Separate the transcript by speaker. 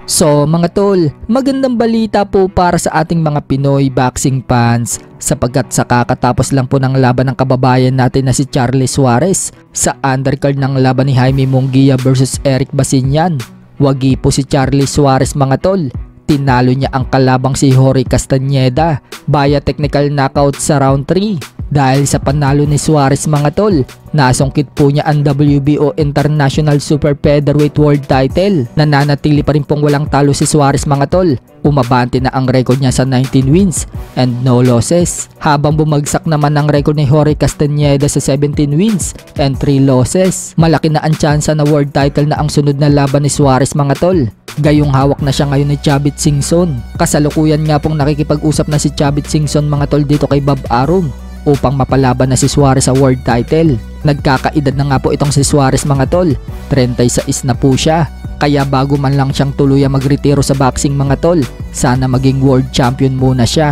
Speaker 1: So mga tol, magandang balita po para sa ating mga Pinoy boxing fans sapagkat sa kakatapos lang po ng laban ng kababayan natin na si Charlie Suarez sa undercard ng laban ni Jaime Munguia versus Eric Basinyan. Wagi po si Charlie Suarez mga tol, tinalo niya ang kalabang si Jorge Castañeda via technical knockout sa round 3. Dahil sa panalo ni Suarez mga tol, nasungkit po niya ang WBO International Super Featherweight World Title. Nananatili pa rin pong walang talo si Suarez mga tol. Umabante na ang record niya sa 19 wins and no losses. Habang bumagsak naman ang record ni Jorge Castañeda sa 17 wins and 3 losses. Malaki na ang tsansa na world title na ang sunod na laban ni Suarez mga tol. Gayong hawak na siya ngayon ni Chavit Singson. Kasalukuyan nga pong nakikipag-usap na si Chavit Singson mga tol dito kay Bob Arum upang mapalaban na si Suarez sa world title. Nagkakaedad na nga po itong si Suarez mga tol, 36 na po siya. Kaya bago man lang siyang tuluyang magretiro sa boxing mga tol, sana maging world champion muna siya.